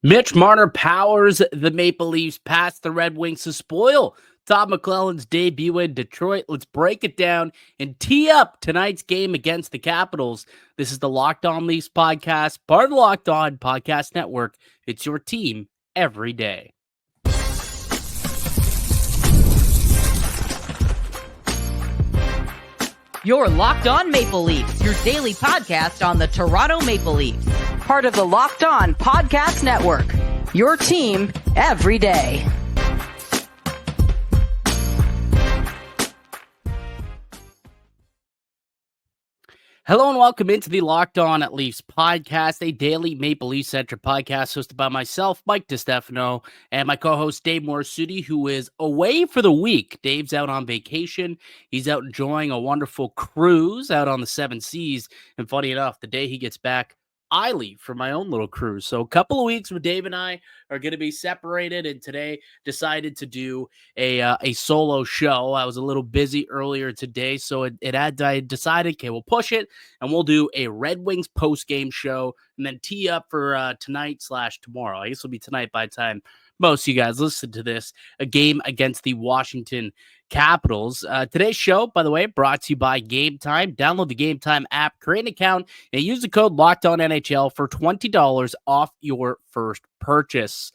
Mitch Marner powers the Maple Leafs past the Red Wings to spoil Todd McLellan's debut in Detroit. Let's break it down and tee up tonight's game against the Capitals. This is the Locked On Leafs podcast, part of the Locked On Podcast Network. It's your team every day. Your Locked On Maple Leafs, your daily podcast on the Toronto Maple Leafs. Part of the Locked On Podcast Network. Your team every day. Hello and welcome into the Locked On Leafs podcast, a daily Maple Leaf-centric podcast hosted by myself, Mike Distefano, and my co-host Dave Morisuti, who is away for the week. Dave's out on vacation. He's out enjoying a wonderful cruise out on the seven seas. And funny enough, the day he gets back, I leave for my own little cruise. So a couple of weeks where Dave and I are going to be separated, and today decided to do a solo show. I was a little busy earlier today, so I decided, okay, we'll push it, and we'll do a Red Wings post-game show, and then tee up for tonight/tomorrow. I guess it'll be tonight by the time most of you guys listen to this, a game against the Washington Capitals. Today's show, by the way, brought to you by Game Time. Download the Game Time app, create an account, and use the code LOCKEDONNHL for $20 off your first purchase.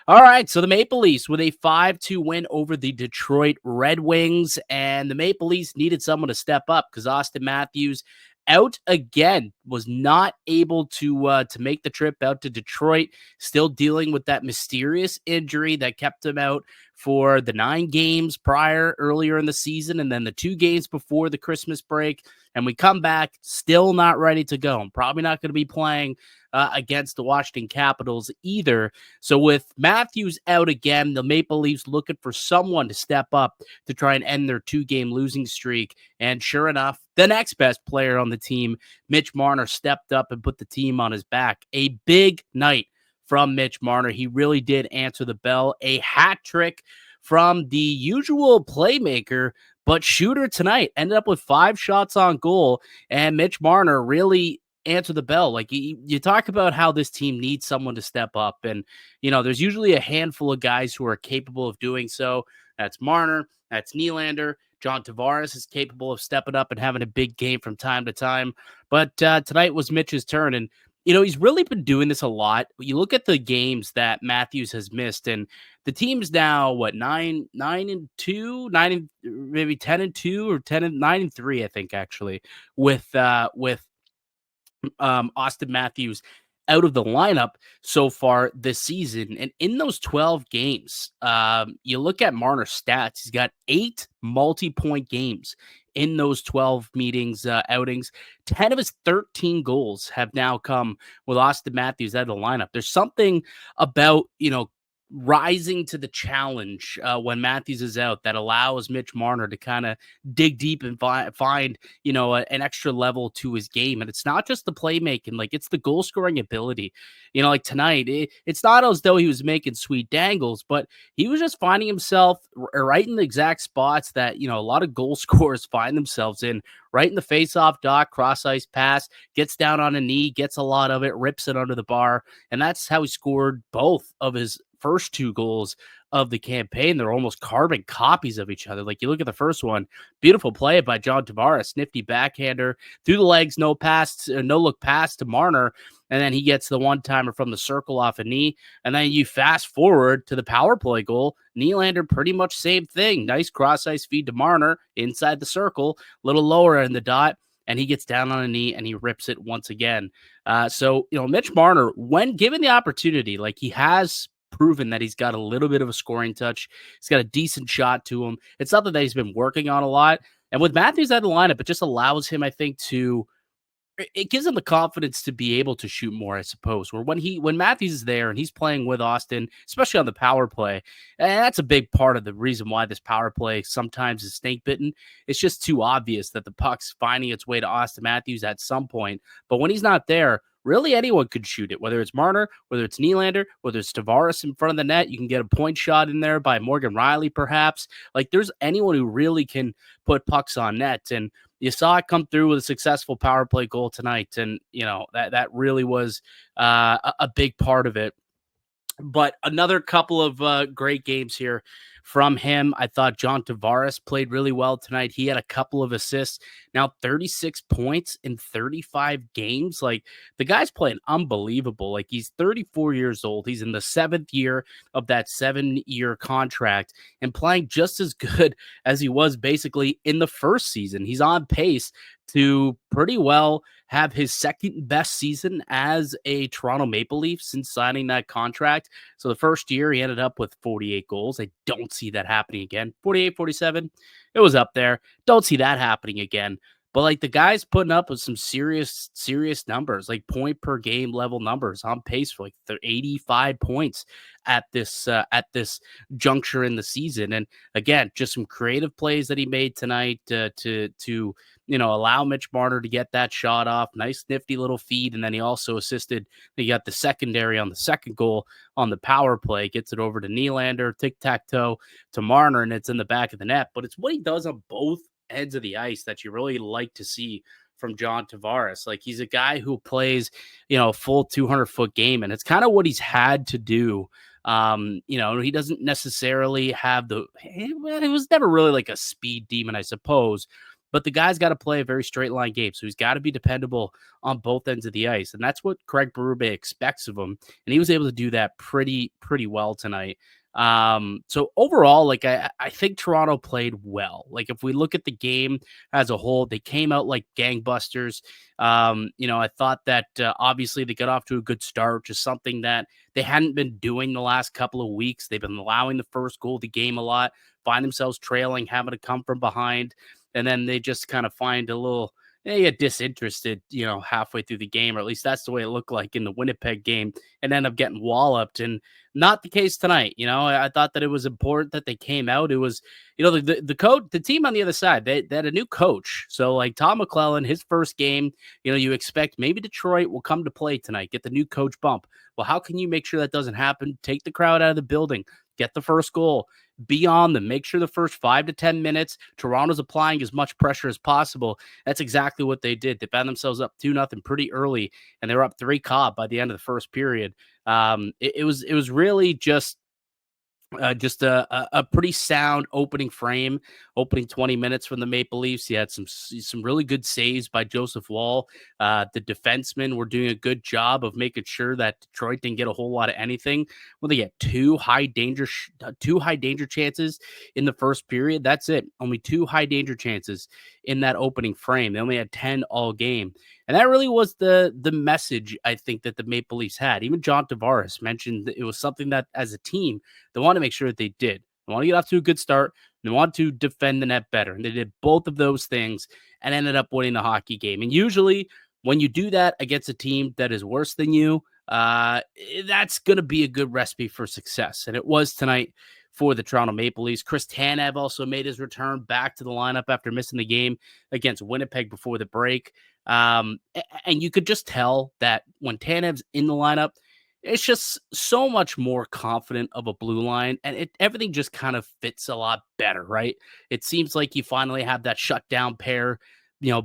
All right, so the Maple Leafs with a 5-2 win over the Detroit Red Wings, and the Maple Leafs needed someone to step up because Auston Matthews out again, was not able to make the trip out to Detroit, still dealing with that mysterious injury that kept him out for the 9 games earlier in the season, and then the 2 games before the Christmas break. And we come back still not ready to go. I'm probably not going to be playing against the Washington Capitals either. So with Matthews out again, the Maple Leafs looking for someone to step up to try and end their 2-game losing streak. And sure enough, the next best player on the team, Mitch Marner, stepped up and put the team on his back. A big night from Mitch Marner. He really did answer the bell. A hat trick from the usual playmaker, but shooter tonight. Ended up with 5 shots on goal, and Mitch Marner really answered the bell. Like, you talk about how this team needs someone to step up, and there's usually a handful of guys who are capable of doing so. That's Marner, that's Nylander. John Tavares is capable of stepping up and having a big game from time to time, but tonight was Mitch's turn, and he's really been doing this a lot. You look at the games that Matthews has missed, and the team's now 9-2, maybe 10-2 or 9-3, I think, actually, with Auston Matthews out of the lineup so far this season. And in those 12 games, you look at Marner's stats, he's got 8 multi-point games in those 12 outings. 10 of his 13 goals have now come with Auston Matthews out of the lineup. There's something about, rising to the challenge when Matthews is out that allows Mitch Marner to kind of dig deep and find an extra level to his game. And it's not just the playmaking, like it's the goal scoring ability. Like tonight, it's not as though he was making sweet dangles, but he was just finding himself right in the exact spots that a lot of goal scorers find themselves in, right in the face-off dot, cross-ice pass, gets down on a knee, gets a lot of it, rips it under the bar, and that's how he scored both of his first 2 goals of the campaign. They're almost carbon copies of each other. Like, you look at the first one, beautiful play by John Tavares, nifty backhander through the legs, no look pass to Marner, and then he gets the one-timer from the circle off a knee. And then you fast forward to the power play goal. Nylander, pretty much same thing. Nice cross-ice feed to Marner inside the circle, a little lower in the dot, and he gets down on a knee and he rips it once again. So Mitch Marner, when given the opportunity, like, he has proven that he's got a little bit of a scoring touch. He's got a decent shot to him. It's something that he's been working on a lot. And with Matthews out of the lineup, it just allows him, I think, it gives him the confidence to be able to shoot more, I suppose. Or when Matthews is there and he's playing with Auston, especially on the power play, and that's a big part of the reason why this power play sometimes is snake bitten. It's just too obvious that the puck's finding its way to Auston Matthews at some point. But when he's not there, really anyone could shoot it, whether it's Marner, whether it's Nylander, whether it's Tavares in front of the net. You can get a point shot in there by Morgan Riley, perhaps. Like, there's anyone who really can put pucks on net. And you saw it come through with a successful power play goal tonight. And, that really was a big part of it. But another couple of great games here from him. I thought John Tavares played really well tonight. He had a couple of assists. Now 36 points in 35 games. Like, the guy's playing unbelievable. Like, he's 34 years old. He's in the 7th year of that 7-year contract and playing just as good as he was basically in the first season. He's on pace to pretty well have his second best season as a Toronto Maple Leaf since signing that contract. So the first year he ended up with 48 goals. I don't see that happening again. 48, 47, it was up there. Don't see that happening again. But like, the guy's putting up with some serious numbers, like point per game level numbers, on pace for like 85 points at this juncture in the season. And again, just some creative plays that he made tonight to allow Mitch Marner to get that shot off. Nice, nifty little feed. And then he also assisted. He got the secondary on the second goal on the power play, gets it over to Nylander, tic-tac-toe to Marner, and it's in the back of the net. But it's what he does on both ends of the ice that you really like to see from John Tavares. Like, he's a guy who plays, a full 200-foot game, and it's kind of what he's had to do. He doesn't necessarily have it was never really like a speed demon, I suppose, but the guy's got to play a very straight line game. So he's got to be dependable on both ends of the ice. And that's what Craig Berube expects of him. And he was able to do that pretty well tonight. So overall, like, I think Toronto played well. Like, if we look at the game as a whole, they came out like gangbusters. I thought that obviously they got off to a good start, which is something that they hadn't been doing the last couple of weeks. They've been allowing the first goal of the game a lot, find themselves trailing, having to come from behind, and then they just kind of find a little get disinterested, halfway through the game, or at least that's the way it looked like in the Winnipeg game, and end up getting walloped. And not the case tonight. I thought that it was important that they came out. It was, the coach, the team on the other side, they had a new coach. So like Tom McLellan, his first game, you expect maybe Detroit will come to play tonight, get the new coach bump. Well, how can you make sure that doesn't happen? Take the crowd out of the building, get the first goal, be on them, make sure the first 5 to 10 minutes, Toronto's applying as much pressure as possible. That's exactly what they did. They found themselves up 2-0 pretty early, and they were up 3-0 by the end of the first period. It was really just a pretty sound opening 20 minutes from the Maple Leafs. He had some really good saves by Joseph Woll. The defensemen were doing a good job of making sure that Detroit didn't get a whole lot of anything. Well, they get two high danger chances in the first period. That's it. Only 2 high danger chances in that opening frame. They only had 10 all game. And that really was the message, I think, that the Maple Leafs had. Even John Tavares mentioned that it was something that, as a team, they want to make sure that they did. They want to get off to a good start. They want to defend the net better. And they did both of those things and ended up winning the hockey game. And usually when you do that against a team that is worse than you, that's going to be a good recipe for success. And it was tonight for the Toronto Maple Leafs. Chris Tanev also made his return back to the lineup after missing the game against Winnipeg before the break. And you could just tell that when Tanev's in the lineup, it's just so much more confident of a blue line, and everything just kind of fits a lot better, right? It seems like you finally have that shutdown pair,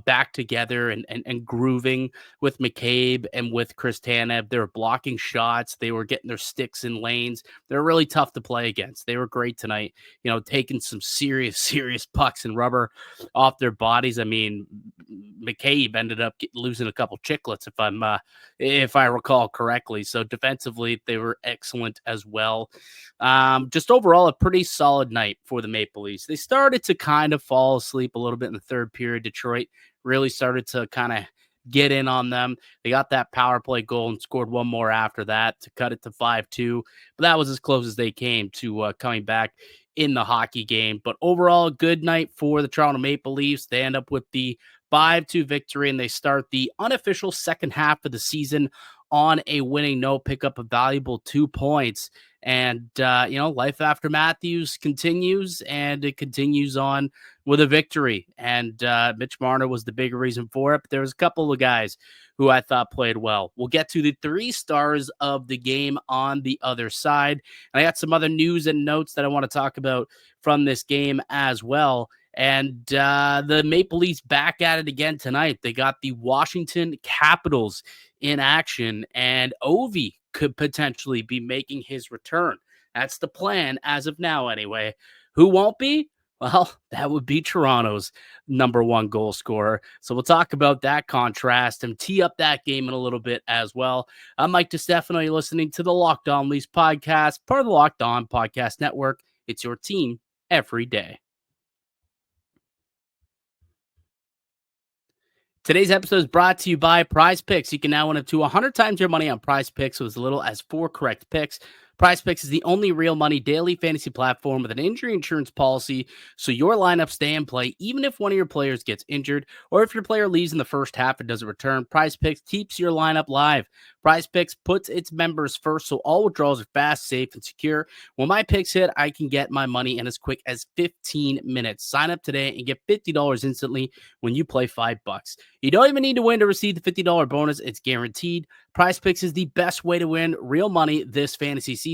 back together and grooving with McCabe and with Chris Tanev. They were blocking shots. They were getting their sticks in lanes. They're really tough to play against. They were great tonight, taking some serious pucks and rubber off their bodies. I mean, McCabe ended up losing a couple chicklets, if I recall correctly. So defensively, they were excellent as well. Just overall, a pretty solid night for the Maple Leafs. They started to kind of fall asleep a little bit in the third period. Detroit really started to kind of get in on them. They got that power play goal and scored one more after that to cut it to 5-2. But that was as close as they came to coming back in the hockey game. But overall, a good night for the Toronto Maple Leafs. They end up with the 5-2 victory, and they start the unofficial second half of the season on a winning note, pick up a valuable 2 points. And, life after Matthews continues, and it continues on with a victory. And Mitch Marner was the bigger reason for it. But there was a couple of guys who I thought played well. We'll get to the 3 stars of the game on the other side. And I got some other news and notes that I want to talk about from this game as well. And the Maple Leafs back at it again tonight. They got the Washington Capitals in action, and Ovi could potentially be making his return. That's the plan as of now, anyway. Who won't be? Well, that would be Toronto's number one goal scorer. So we'll talk about that contrast and tee up that game in a little bit as well. I'm Mike Distefano. You're listening to the Locked On Leafs podcast, part of the Locked On Podcast Network. It's your team every day. Today's episode is brought to you by Prize Picks. You can now win up to 100 times your money on Prize Picks with as little as 4 correct picks. Prize Picks is the only real money daily fantasy platform with an injury insurance policy, so your lineups stay in play even if one of your players gets injured or if your player leaves in the first half and doesn't return. Prize Picks keeps your lineup live. Prize Picks puts its members first, so all withdrawals are fast, safe, and secure. When my picks hit, I can get my money in as quick as 15 minutes. Sign up today and get $50 instantly when you play $5. You don't even need to win to receive the $50 bonus. It's guaranteed. Prize Picks is the best way to win real money this fantasy season.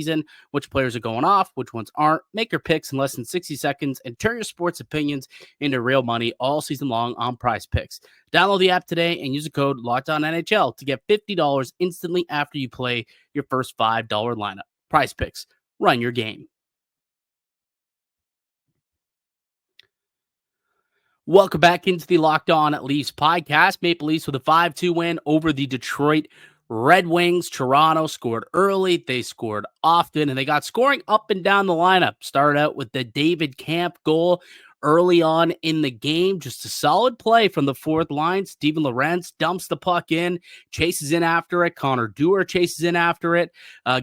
Which players are going off, which ones aren't. Make your picks in less than 60 seconds and turn your sports opinions into real money all season long on Prize Picks. Download the app today and use the code LOCKEDONNHL to get $50 instantly after you play your first $5 lineup. Prize Picks. Run your game. Welcome back into the Locked On Leafs podcast. Maple Leafs with a 5-2 win over the Detroit Red Wings. Toronto scored early. They scored often, and they got scoring up and down the lineup. Started out with the David Kampf goal early on in the game. Just a solid play from the fourth line. Steven Lorentz dumps the puck in, chases in after it. Connor Dewar chases in after it.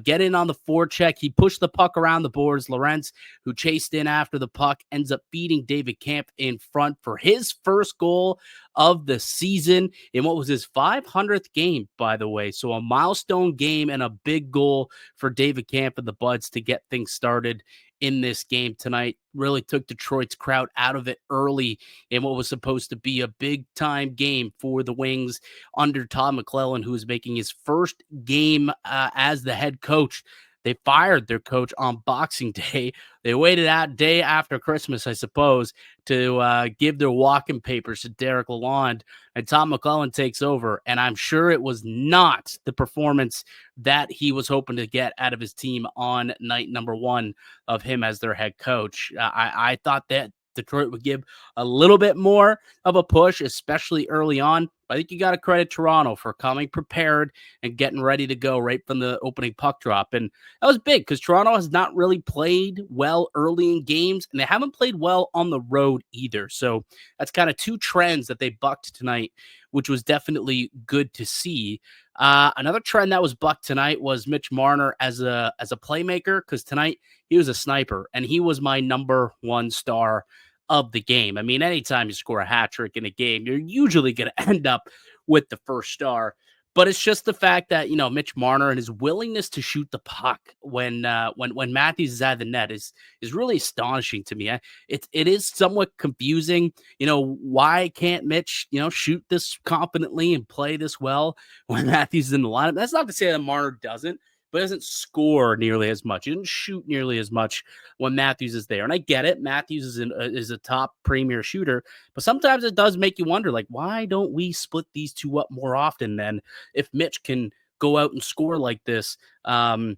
Get in on the forecheck. He pushed the puck around the boards. Lorentz, who chased in after the puck, ends up feeding David Kampf in front for his first goal of the season in what was his 500th game, by the way. So a milestone game and a big goal for David Kampf and the Buds to get things started in this game tonight. Really took Detroit's crowd out of it early in what was supposed to be a big time game for the Wings under Todd McLellan, who was making his first game as the head coach. They fired their coach on Boxing Day. They waited out day after Christmas, I suppose, to give their walking papers to Derek Lalonde, and Tom McLellan takes over. And I'm sure it was not the performance that he was hoping to get out of his team on night number one of him as their head coach. I thought that Detroit would give a little bit more of a push, especially early on. I think you got to credit Toronto for coming prepared and getting ready to go right from the opening puck drop. And that was big because Toronto has not really played well early in games, and they haven't played well on the road either. So that's kind of two trends that they bucked tonight, which was definitely good to see. Another trend that was bucked tonight was Mitch Marner as a playmaker, because tonight he was a sniper, and he was my number one star of the game. I mean, anytime you score a hat trick in a game, you're usually going to end up with the first star. But it's just the fact that, you know, Mitch Marner and his willingness to shoot the puck when Matthews is out of the net is really astonishing to me. It is somewhat confusing. You know, why can't Mitch, you know, shoot this confidently and play this well when Matthews is in the lineup? That's not to say that Marner doesn't, but doesn't score nearly as much. He didn't shoot nearly as much when Matthews is there. And I get it. Matthews is a top premier shooter, but sometimes it does make you wonder, like, why don't we split these two up more often then if Mitch can go out and score like this, when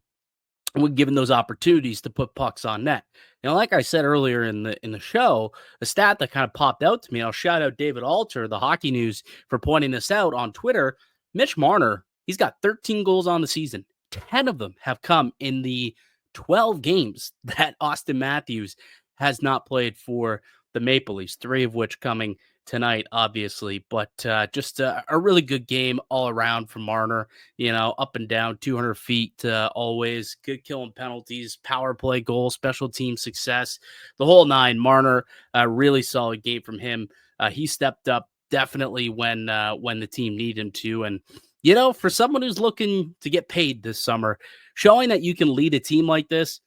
given those opportunities to put pucks on net. You know, like I said earlier in the show, the stat that kind of popped out to me, I'll shout out David Alter, the Hockey News, for pointing this out on Twitter. Mitch Marner, he's got 13 goals on the season. 10 of them have come in the 12 games that Austin Matthews has not played for the Maple Leafs, 3 of which coming tonight, obviously. But just a really good game all around from Marner, you know, up and down, 200 feet always, good killing penalties, power play goal, special team success, the whole nine. Marner, really solid game from him. He stepped up definitely when the team needed him to. And you know, for someone who's looking to get paid this summer, showing that you can lead a team like this,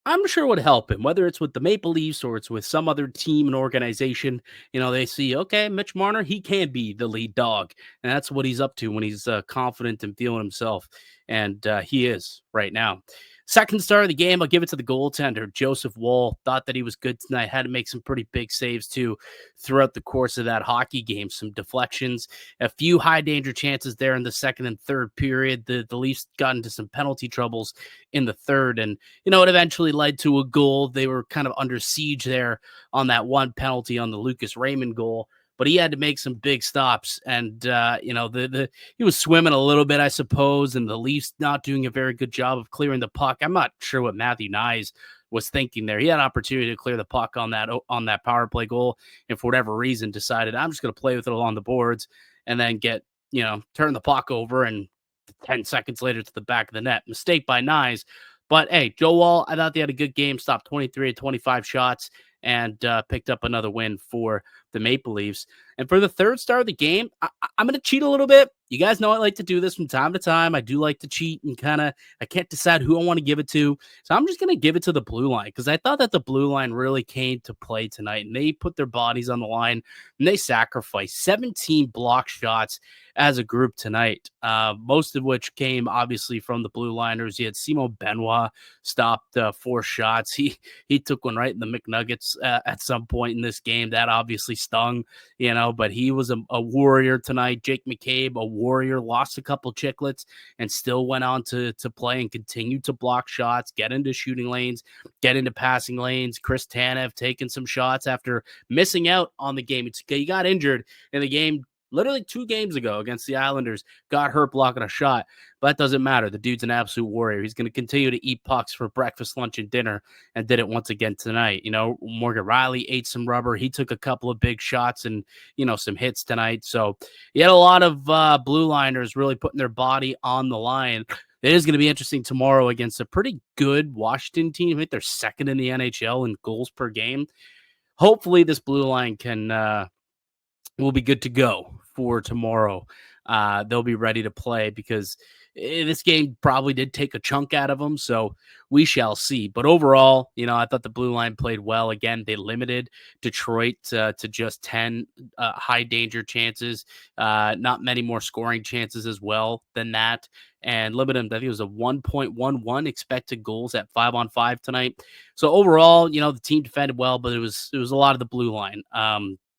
I'm sure would help him, whether it's with the Maple Leafs or it's with some other team and organization. You know, they see, okay, Mitch Marner, he can be the lead dog. And that's what he's up to when he's confident and feeling himself. And he is right now. Second star of the game, I'll give it to the goaltender, Joseph Woll. Thought that he was good tonight. Had to make some pretty big saves, too, throughout the course of that hockey game. Some deflections, a few high-danger chances there in the second and third period. The Leafs got into some penalty troubles in the third, and, it eventually led to a goal. They were kind of under siege there on that one penalty on the Lucas Raymond goal. But he had to make some big stops, and he was swimming a little bit, I suppose, and the Leafs not doing a very good job of clearing the puck. I'm not sure what Matthew Nyes was thinking there. He had an opportunity to clear the puck on that power play goal, and for whatever reason decided I'm just going to play with it along the boards, and then turn the puck over, and 10 seconds later to the back of the net. Mistake by Nyes. But hey, Joe Woll, I thought they had a good game. Stopped 23 of 25 shots and picked up another win for the Maple Leafs. And for the third star of the game, I'm going to cheat a little bit. You guys know I like to do this from time to time. I do like to cheat and I can't decide who I want to give it to. So I'm just going to give it to the blue line because I thought that the blue line really came to play tonight, and they put their bodies on the line and they sacrificed 17 block shots as a group tonight, most of which came obviously from the blue liners. You had Simon Benoit stopped 4 shots. He took one right in the McNuggets at some point in this game. That obviously stung, but he was a warrior tonight. Jake McCabe, a warrior, lost a couple chicklets and still went on to play and continue to block shots, get into shooting lanes, get into passing lanes. Chris Tanev taking some shots after missing out on the game. He got injured in the game literally 2 games ago against the Islanders, got hurt blocking a shot, but that doesn't matter. The dude's an absolute warrior. He's going to continue to eat pucks for breakfast, lunch, and dinner, and did it once again tonight. Morgan Riley ate some rubber. He took a couple of big shots and, some hits tonight. So you had a lot of blue liners really putting their body on the line. It is going to be interesting tomorrow against a pretty good Washington team. I think they're second in the NHL in goals per game. Hopefully this blue line will be good to go for tomorrow. They'll be ready to play because this game probably did take a chunk out of them, so we shall see. But overall, I thought the blue line played well. Again, they limited Detroit to just 10 high danger chances, not many more scoring chances as well than that, and limited them. I think it was a 1.11 expected goals at 5-on-5 tonight. So overall, the team defended well, but it was a lot of the blue line.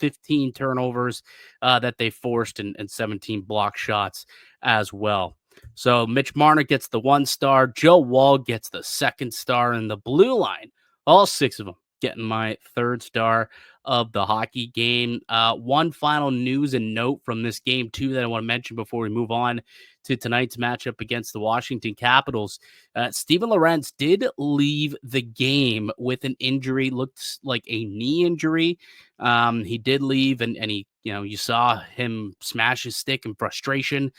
15 turnovers that they forced and 17 block shots as well. So Mitch Marner gets the 1 star. Joe Woll gets the 2nd star. And the blue line, all 6 of them, getting my 3rd star of the hockey game. One final news and note from this game, too, that I want to mention before we move on to tonight's matchup against the Washington Capitals. Steven Lorentz did leave the game with an injury, looked like a knee injury. He did leave, and he, you saw him smash his stick in frustration.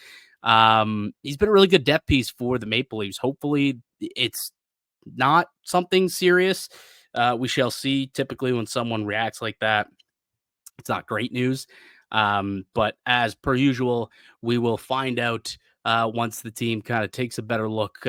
He's been a really good depth piece for the Maple Leafs. Hopefully it's not something serious. We shall see. Typically when someone reacts like that, it's not great news. But as per usual, we will find out once the team kind of takes a better look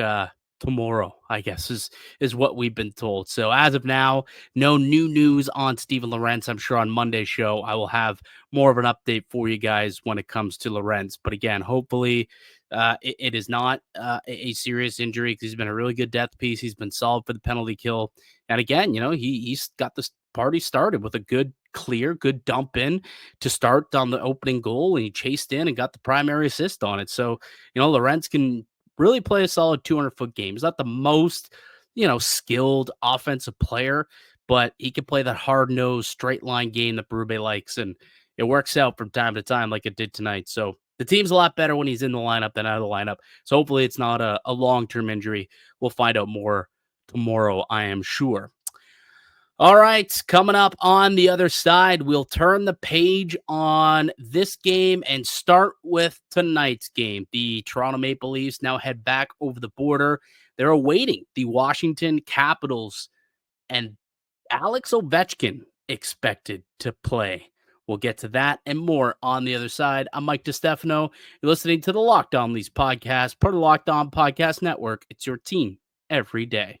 tomorrow, I guess, is what we've been told. So as of now, no new news on Steven Lorentz. I'm sure on Monday's show, I will have more of an update for you guys when it comes to Lorentz. But again, hopefully it is not a serious injury because he's been a really good depth piece. He's been solid for the penalty kill. And again, he's got this party started with a good dump in to start on the opening goal, and he chased in and got the primary assist on it. So, Lorentz can really play a solid 200-foot game. He's not the most, skilled offensive player, but he can play that hard-nosed, straight-line game that Berube likes, and it works out from time to time like it did tonight. So the team's a lot better when he's in the lineup than out of the lineup. So hopefully it's not a long-term injury. We'll find out more tomorrow, I am sure. All right, coming up on the other side, we'll turn the page on this game and start with tonight's game. The Toronto Maple Leafs now head back over the border. They're awaiting the Washington Capitals, and Alex Ovechkin expected to play. We'll get to that and more on the other side. I'm Mike Distefano. You're listening to the Locked On Leafs podcast, part of the Locked On Podcast Network. It's your team every day.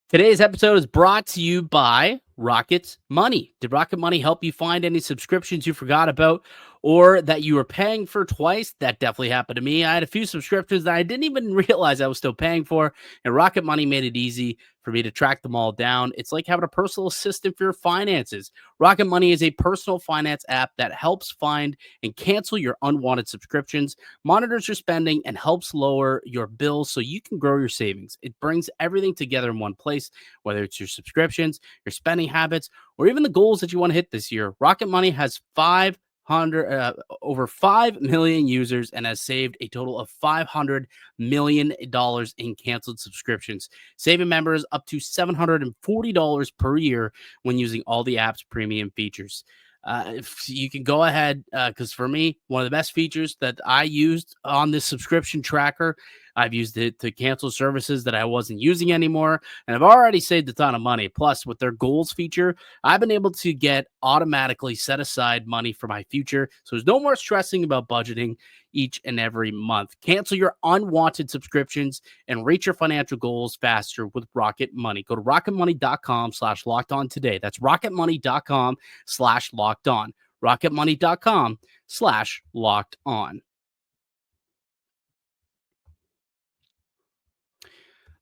Today's episode is brought to you by Rocket Money. Did Rocket Money help you find any subscriptions you forgot about or that you were paying for twice. That definitely happened to me. I had a few subscriptions that I didn't even realize I was still paying for, and Rocket Money made it easy for me to track them all down. It's like having a personal assistant for your finances. Rocket Money is a personal finance app that helps find and cancel your unwanted subscriptions, monitors your spending, and helps lower your bills so you can grow your savings. It brings everything together in one place, whether it's your subscriptions, your spending habits, or even the goals that you want to hit this year. Rocket Money has over 5 million users and has saved a total of $500 million in canceled subscriptions, saving members up to $740 per year when using all the app's premium features. If you can go ahead, because for me, one of the best features that I used on this subscription tracker, I've used it to cancel services that I wasn't using anymore, and I've already saved a ton of money. Plus, with their goals feature, I've been able to get automatically set aside money for my future, so there's no more stressing about budgeting each and every month. Cancel your unwanted subscriptions and reach your financial goals faster with Rocket Money. Go to rocketmoney.com/locked-on today. That's rocketmoney.com/locked-on. rocketmoney.com/locked-on.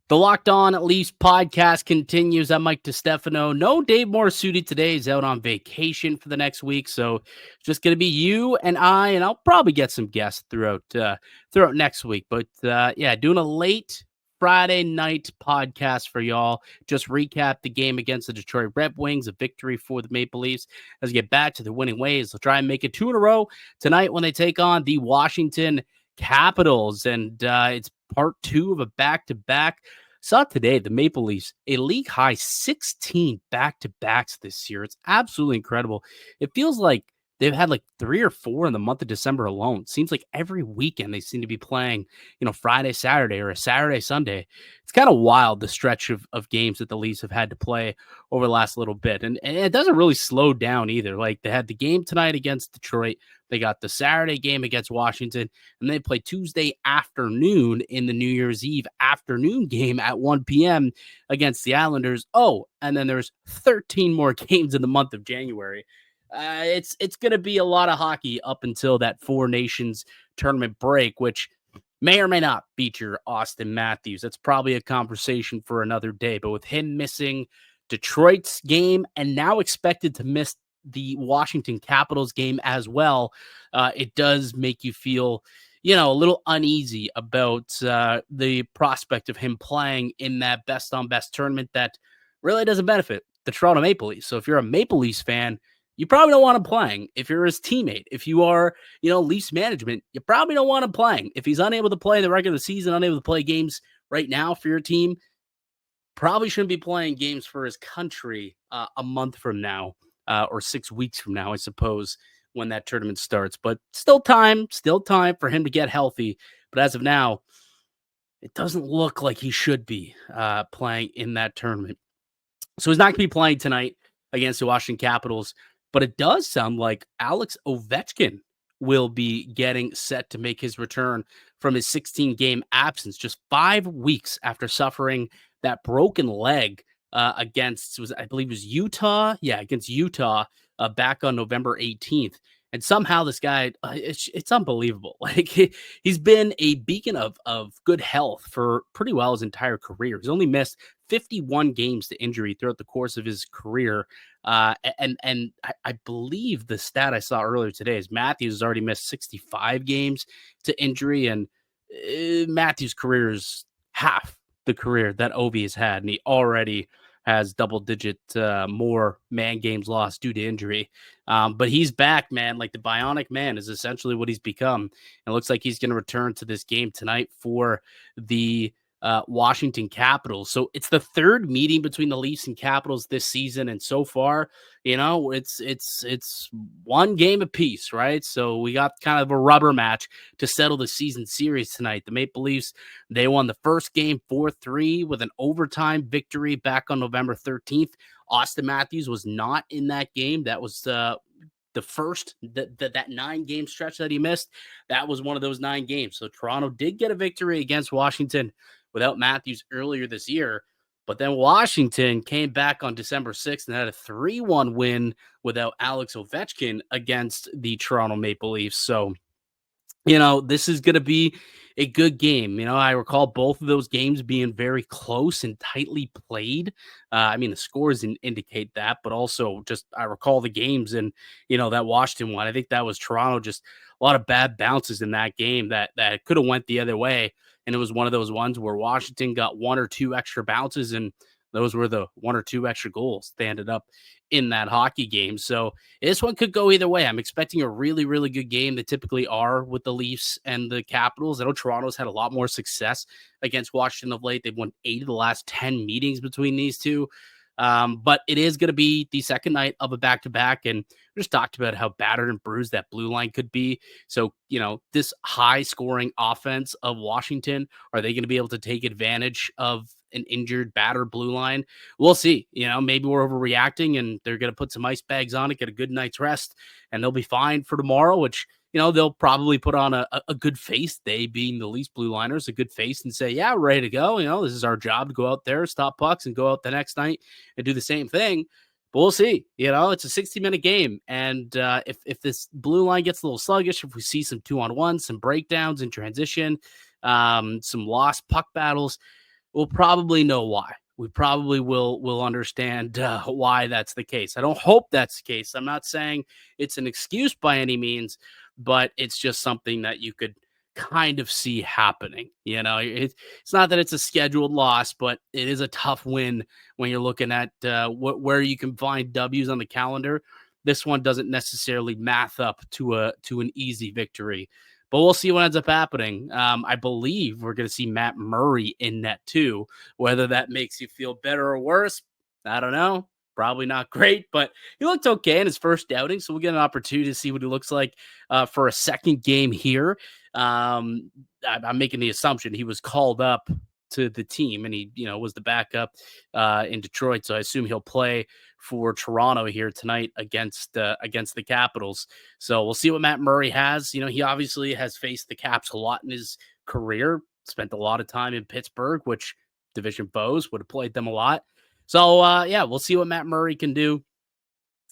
The Locked On Leafs podcast continues. I'm Mike Distefano. No Dave Morisuti today. He's out on vacation for the next week, so it's just going to be you and I, and I'll probably get some guests throughout next week. But yeah, doing a late Friday night podcast for y'all. Just recap the game against the Detroit Red Wings, a victory for the Maple Leafs as we get back to the winning ways. They'll try and make it 2 in a row tonight when they take on the Washington Capitals, and it's part 2 of a back-to-back. Saw today the Maple Leafs, a league high 16 back-to-backs this year. It's absolutely incredible. It feels like they've had like 3 or 4 in the month of December alone. It seems like every weekend they seem to be playing, Friday, Saturday, or a Saturday, Sunday. It's kind of wild, the stretch of games that the Leafs have had to play over the last little bit. And it doesn't really slow down either. Like, they had the game tonight against Detroit. They got the Saturday game against Washington, and they play Tuesday afternoon in the New Year's Eve afternoon game at 1 p.m. against the Islanders. Oh, and then there's 13 more games in the month of January. It's going to be a lot of hockey up until that Four Nations tournament break, which may or may not feature Austin Matthews. That's probably a conversation for another day. But with him missing Detroit's game and now expected to miss the Washington Capitals game as well, it does make you feel, a little uneasy about the prospect of him playing in that best-on-best tournament that really doesn't benefit the Toronto Maple Leafs. So if you're a Maple Leafs fan, you probably don't want him playing. If you're his teammate, if you are, Leafs management, you probably don't want him playing. If he's unable to play the regular season, unable to play games right now for your team, probably shouldn't be playing games for his country a month from now, or 6 weeks from now, I suppose, when that tournament starts. But still time for him to get healthy. But as of now, it doesn't look like he should be playing in that tournament. So he's not going to be playing tonight against the Washington Capitals. But it does sound like Alex Ovechkin will be getting set to make his return from his 16-game absence just 5 weeks after suffering that broken leg against, I believe it was Utah. Yeah, against Utah back on November 18th. And somehow this guy, it's unbelievable. Like, he's been a beacon of good health for pretty well his entire career. He's only missed 51 games to injury throughout the course of his career. And I believe the stat I saw earlier today is Matthews has already missed 65 games to injury. And Matthews' career is half the career that Ovi has had. And he already has double-digit more man games lost due to injury. But he's back, man. Like, the bionic man is essentially what he's become. It looks like he's going to return to this game tonight for the Washington Capitals. So it's the third meeting between the Leafs and Capitals this season. And so far, it's one game apiece, right? So we got kind of a rubber match to settle the season series tonight. The Maple Leafs, they won the first game 4-3 with an overtime victory back on November 13th. Austin Matthews was not in that game. That was the first, that 9-game stretch that he missed. That was one of those 9 games. So Toronto did get a victory against Washington without Matthews earlier this year. But then Washington came back on December 6th and had a 3-1 win without Alex Ovechkin against the Toronto Maple Leafs. So, this is going to be a good game. I recall both of those games being very close and tightly played. The scores indicate that, but also just I recall the games and, that Washington one. I think that was Toronto, just a lot of bad bounces in that game that could have went the other way. And it was one of those ones where Washington got one or two extra bounces, and those were the one or two extra goals they ended up in that hockey game. So this one could go either way. I'm expecting a really, really good game. They typically are with the Leafs and the Capitals. I know Toronto's had a lot more success against Washington of late. They've won 8 of the last 10 meetings between these two. But it is going to be the second night of a back-to-back, and we just talked about how battered and bruised that blue line could be. So, this high-scoring offense of Washington, are they going to be able to take advantage of an injured, battered blue line? We'll see. Maybe we're overreacting, and they're going to put some ice bags on it, get a good night's rest, and they'll be fine for tomorrow, which they'll probably put on a good face, they being the Leafs blue liners, a good face, and say, yeah, we're ready to go. This is our job to go out there, stop pucks, and go out the next night and do the same thing. But we'll see. It's a 60-minute game. And if this blue line gets a little sluggish, if we see some 2-on-1, some breakdowns in transition, some lost puck battles, we'll probably know why. We probably will understand why that's the case. I don't hope that's the case. I'm not saying it's an excuse by any means, but it's just something that you could kind of see happening. It's not that it's a scheduled loss, but it is a tough win when you're looking at where you can find W's on the calendar. This one doesn't necessarily math up to an easy victory. But we'll see what ends up happening. I believe we're going to see Matt Murray in net too. Whether that makes you feel better or worse, I don't know. Probably not great, but he looked okay in his first outing, so we'll get an opportunity to see what he looks like for a second game here. I'm making the assumption he was called up to the team, and he, was the backup in Detroit. So I assume he'll play for Toronto here tonight against the Capitals. So we'll see what Matt Murray has. He obviously has faced the Caps a lot in his career. Spent a lot of time in Pittsburgh, which division foes would have played them a lot. So we'll see what Matt Murray can do.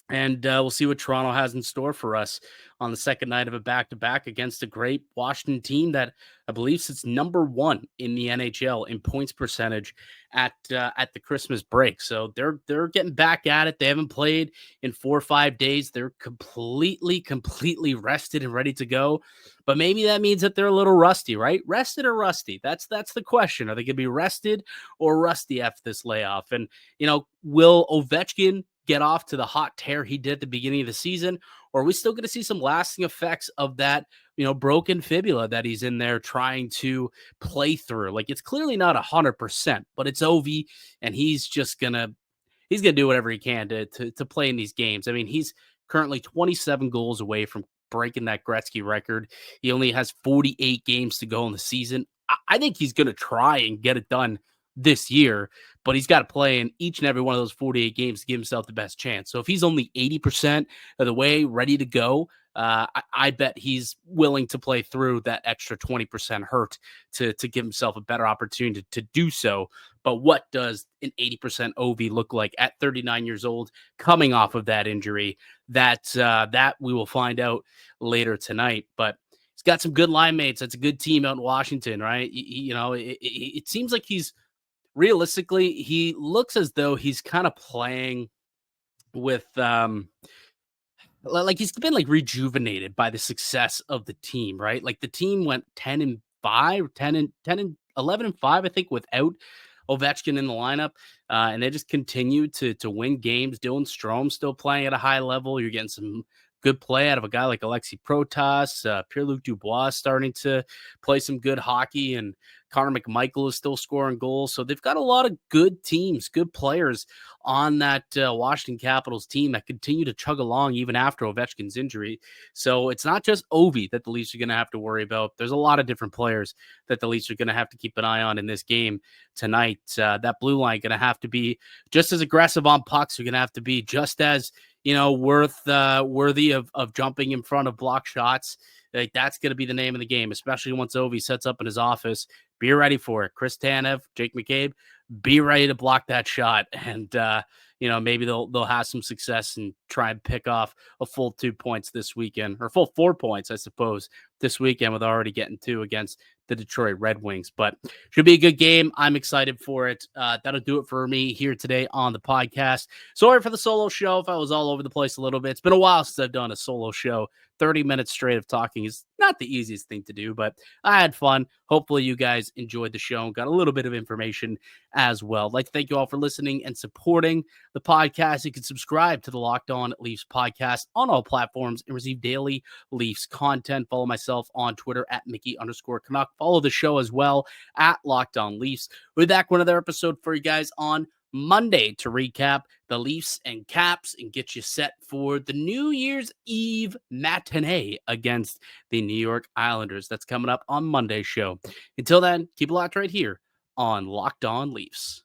And we'll see what Toronto has in store for us on the second night of a back-to-back against a great Washington team that I believe sits number 1 in the NHL in points percentage at the Christmas break. So they're getting back at it. They haven't played in 4 or 5 days. They're completely rested and ready to go. But maybe that means that they're a little rusty, right? Rested or rusty? That's the question. Are they going to be rested or rusty after this layoff? And will Ovechkin get off to the hot tear he did at the beginning of the season, or are we still going to see some lasting effects of that, broken fibula that he's in there trying to play through? Like, it's clearly not 100%, but it's Ovi, and he's gonna do whatever he can to play in these games. I mean, he's currently 27 goals away from breaking that Gretzky record. He only has 48 games to go in the season. I think he's going to try and get it done this year, but he's got to play in each and every one of those 48 games to give himself the best chance. So if he's only 80% of the way ready to go, I bet he's willing to play through that extra 20% hurt to give himself a better opportunity to do so. But what does an 80% OV look like at 39 years old coming off of that injury? That we will find out later tonight. But he's got some good line mates. That's a good team out in Washington, right? It seems like realistically, he looks as though he's kind of playing with like he's been like rejuvenated by the success of the team, right? Like the team went 10-5, 11-5, I think, without Ovechkin in the lineup. And they just continue to win games. Dylan Strome still playing at a high level. You're getting some good play out of a guy like Alexis Protas. Pierre-Luc Dubois starting to play some good hockey, and Connor McMichael is still scoring goals. So they've got a lot of good teams, good players on that Washington Capitals team that continue to chug along even after Ovechkin's injury. So it's not just Ovi that the Leafs are going to have to worry about. There's a lot of different players that the Leafs are going to have to keep an eye on in this game tonight. That blue line going to have to be just as aggressive on pucks. They're going to have to be just as worthy of jumping in front of block shots. Like, that's going to be the name of the game, especially once Ovi sets up in his office. Be ready for it. Chris Tanev, Jake McCabe, be ready to block that shot. And, maybe they'll have some success and try and pick off a full 2 points this weekend, or full 4 points, I suppose, this weekend, with already getting 2 against the Detroit Red Wings. But should be a good game. I'm excited for it. That'll do it for me here today on the podcast. Sorry for the solo show if I was all over the place a little bit. It's been a while since I've done a solo show. 30 minutes straight of talking is not the easiest thing to do, but I had fun. Hopefully you guys enjoyed the show and got a little bit of information as well. I'd like to thank you all for listening and supporting the podcast. You can subscribe to the Locked On Leafs podcast on all platforms and receive daily Leafs content. Follow myself on Twitter at Mickey_Canuck. Follow the show as well at Locked On Leafs. We'll be back with another episode for you guys on Monday to recap the Leafs and Caps and get you set for the New Year's Eve matinee against the New York Islanders. That's coming up on Monday's show. Until then, keep it locked right here on Locked On Leafs.